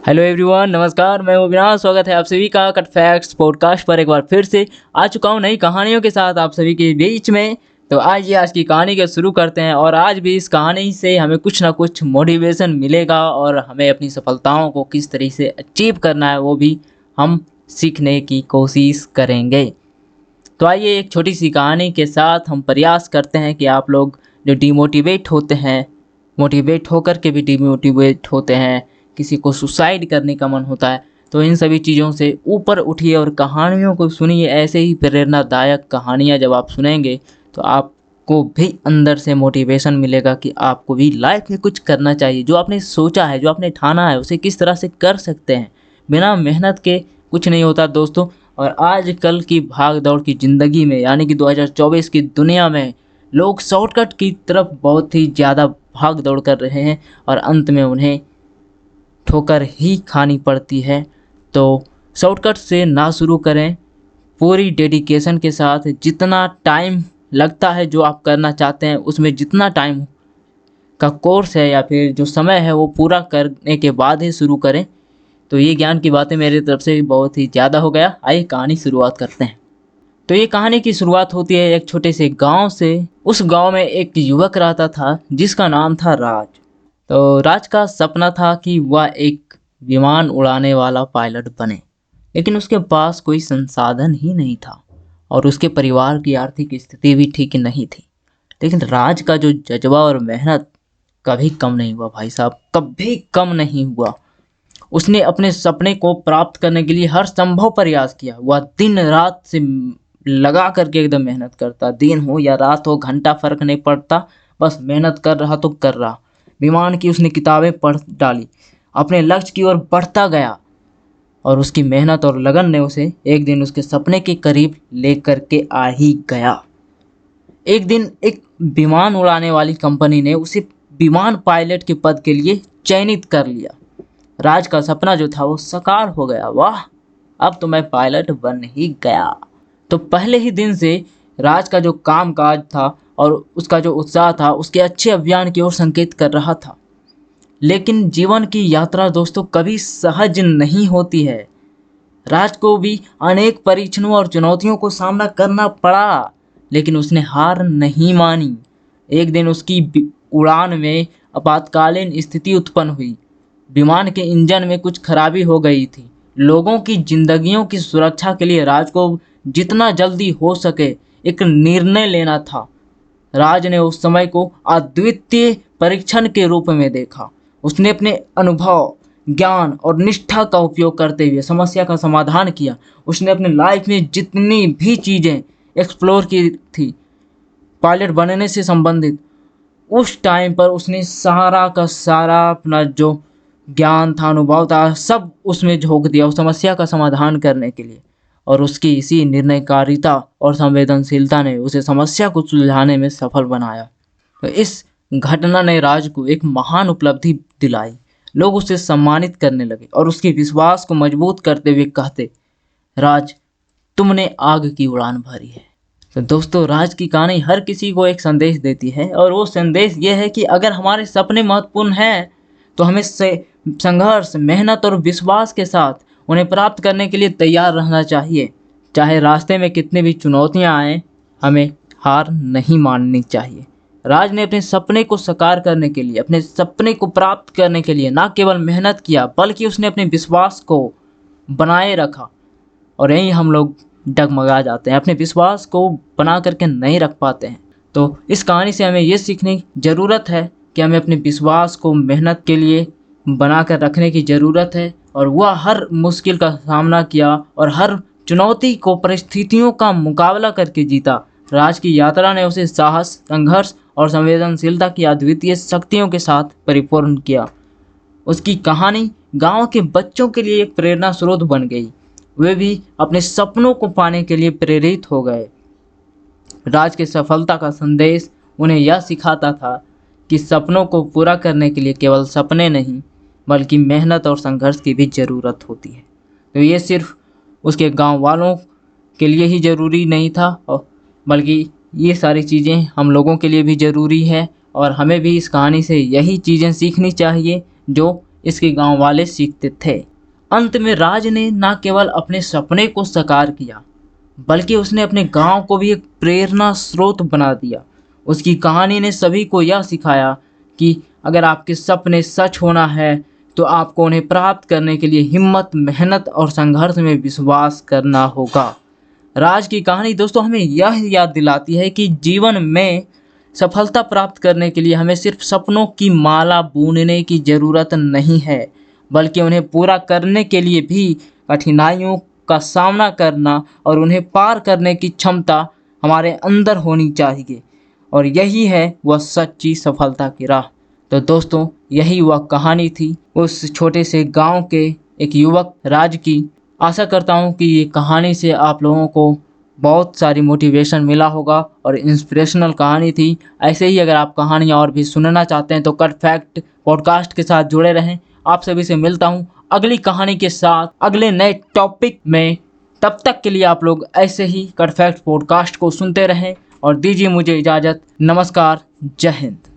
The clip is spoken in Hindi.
हेलो एवरीवन, नमस्कार। मैं अविनाश। स्वागत है आप सभी का कट फैक्ट्स पॉडकास्ट पर। एक बार फिर से आ चुका हूँ नई कहानियों के साथ आप सभी के बीच में। तो आइए आज की कहानी को शुरू करते हैं। और आज भी इस कहानी से हमें कुछ ना कुछ मोटिवेशन मिलेगा और हमें अपनी सफलताओं को किस तरीके से अचीव करना है वो भी हम सीखने की कोशिश करेंगे। तो आइए एक छोटी सी कहानी के साथ हम प्रयास करते हैं कि आप लोग जो डिमोटिवेट होते हैं, मोटिवेट होकर के भी डिमोटिवेट होते हैं, किसी को सुसाइड करने का मन होता है, तो इन सभी चीज़ों से ऊपर उठिए और कहानियों को सुनिए। ऐसे ही प्रेरणादायक कहानियाँ जब आप सुनेंगे तो आपको भी अंदर से मोटिवेशन मिलेगा कि आपको भी लाइफ में कुछ करना चाहिए। जो आपने सोचा है, जो आपने ठाना है, उसे किस तरह से कर सकते हैं। बिना मेहनत के कुछ नहीं होता दोस्तों। और आजकल की भाग दौड़ की ज़िंदगी में, यानी कि 2024 की दुनिया में, लोग शॉर्टकट की तरफ बहुत ही ज़्यादा भाग दौड़ कर रहे हैं और अंत में उन्हें ठोकर ही खानी पड़ती है। तो शॉर्टकट से ना शुरू करें, पूरी डेडिकेशन के साथ जितना टाइम लगता है जो आप करना चाहते हैं उसमें जितना टाइम का कोर्स है या फिर जो समय है वो पूरा करने के बाद ही शुरू करें। तो ये ज्ञान की बातें मेरी तरफ से बहुत ही ज़्यादा हो गया। आइए कहानी शुरुआत करते हैं। तो ये कहानी की शुरुआत होती है एक छोटे से गांव से। उस गांव में एक युवक रहता था जिसका नाम था राज। तो राज का सपना था कि वह एक विमान उड़ाने वाला पायलट बने, लेकिन उसके पास कोई संसाधन ही नहीं था और उसके परिवार की आर्थिक स्थिति भी ठीक नहीं थी। लेकिन राज का जो जज्बा और मेहनत कभी कम नहीं हुआ भाई साहब, कभी कम नहीं हुआ। उसने अपने सपने को प्राप्त करने के लिए हर संभव प्रयास किया। वह दिन रात से लगा करके एकदम मेहनत करता, दिन हो या रात हो, घंटा फर्क नहीं पड़ता, बस मेहनत कर रहा तो कर रहा। विमान की उसने किताबें पढ़ डाली, अपने लक्ष्य की ओर बढ़ता गया और उसकी मेहनत और लगन ने उसे एक दिन उसके सपने के करीब लेकर के आ ही गया। एक दिन एक विमान उड़ाने वाली कंपनी ने उसे विमान पायलट के पद के लिए चयनित कर लिया। राज का सपना जो था वो साकार हो गया। वाह, अब तो मैं पायलट बन ही गया। तो पहले ही दिन से राज का जो काम काज था और उसका जो उत्साह था उसके अच्छे अभियान की ओर संकेत कर रहा था। लेकिन जीवन की यात्रा दोस्तों कभी सहज नहीं होती है। राज को भी अनेक परीक्षणों और चुनौतियों को सामना करना पड़ा, लेकिन उसने हार नहीं मानी। एक दिन उसकी उड़ान में आपातकालीन स्थिति उत्पन्न हुई। विमान के इंजन में कुछ खराबी हो गई थी। लोगों की जिंदगियों की सुरक्षा के लिए राज को जितना जल्दी हो सके एक निर्णय लेना था। राज ने उस समय को अद्वितीय परीक्षण के रूप में देखा। उसने अपने अनुभव, ज्ञान और निष्ठा का उपयोग करते हुए समस्या का समाधान किया। उसने अपने लाइफ में जितनी भी चीज़ें एक्सप्लोर की थी पायलट बनने से संबंधित, उस टाइम पर उसने सारा का सारा अपना जो ज्ञान था, अनुभव था, सब उसमें झोंक दिया उस समस्या का समाधान करने के लिए। और उसकी इसी निर्णयकारिता और संवेदनशीलता ने उसे समस्या को सुलझाने में सफल बनाया। तो इस घटना ने राज को एक महान उपलब्धि दिलाई। लोग उसे सम्मानित करने लगे और उसके विश्वास को मजबूत करते हुए कहते, राज, तुमने आग की उड़ान भरी है। तो दोस्तों, राज की कहानी हर किसी को एक संदेश देती है और वो संदेश ये है कि अगर हमारे सपने महत्वपूर्ण हैं तो हमें संघर्ष, मेहनत और विश्वास के साथ उन्हें प्राप्त करने के लिए तैयार रहना चाहिए। चाहे रास्ते में कितनी भी चुनौतियां आएं, हमें हार नहीं माननी चाहिए। राज ने अपने सपने को साकार करने के लिए, अपने सपने को प्राप्त करने के लिए न केवल मेहनत किया बल्कि उसने अपने विश्वास को बनाए रखा। और यहीं हम लोग डगमगा जाते हैं, अपने विश्वास को बना करके नहीं रख पाते हैं। तो इस कहानी से हमें ये सीखने की ज़रूरत है कि हमें अपने विश्वास को मेहनत के लिए बना कर रखने की ज़रूरत है। और वह हर मुश्किल का सामना किया और हर चुनौती को, परिस्थितियों का मुकाबला करके जीता। राज की यात्रा ने उसे साहस, संघर्ष और संवेदनशीलता की अद्वितीय शक्तियों के साथ परिपूर्ण किया। उसकी कहानी गांव के बच्चों के लिए एक प्रेरणा स्रोत बन गई। वे भी अपने सपनों को पाने के लिए प्रेरित हो गए। राज की सफलता का संदेश उन्हें यह सिखाता था कि सपनों को पूरा करने के लिए केवल सपने नहीं बल्कि मेहनत और संघर्ष की भी ज़रूरत होती है। तो ये सिर्फ उसके गांव वालों के लिए ही ज़रूरी नहीं था, बल्कि ये सारी चीज़ें हम लोगों के लिए भी ज़रूरी है। और हमें भी इस कहानी से यही चीज़ें सीखनी चाहिए जो इसके गांव वाले सीखते थे। अंत में राज ने न केवल अपने सपने को साकार किया बल्कि उसने अपने गांव को भी एक प्रेरणा स्रोत बना दिया। उसकी कहानी ने सभी को यह सिखाया कि अगर आपके सपने सच होना है तो आपको उन्हें प्राप्त करने के लिए हिम्मत, मेहनत और संघर्ष में विश्वास करना होगा। राज की कहानी दोस्तों हमें यह याद दिलाती है कि जीवन में सफलता प्राप्त करने के लिए हमें सिर्फ सपनों की माला बुनने की ज़रूरत नहीं है, बल्कि उन्हें पूरा करने के लिए भी कठिनाइयों का सामना करना और उन्हें पार करने की क्षमता हमारे अंदर होनी चाहिए। और यही है वह सच्ची सफलता की राह। तो दोस्तों यही वह कहानी थी उस छोटे से गांव के एक युवक राज की। आशा करता हूँ कि ये कहानी से आप लोगों को बहुत सारी मोटिवेशन मिला होगा और इंस्पिरेशनल कहानी थी। ऐसे ही अगर आप कहानियाँ और भी सुनना चाहते हैं तो कट फैक्ट पॉडकास्ट के साथ जुड़े रहें। आप सभी से मिलता हूँ अगली कहानी के साथ अगले नए टॉपिक में। तब तक के लिए आप लोग ऐसे ही कट फैक्ट पॉडकास्ट को सुनते रहें और दीजिए मुझे इजाज़त। नमस्कार, जय हिंद।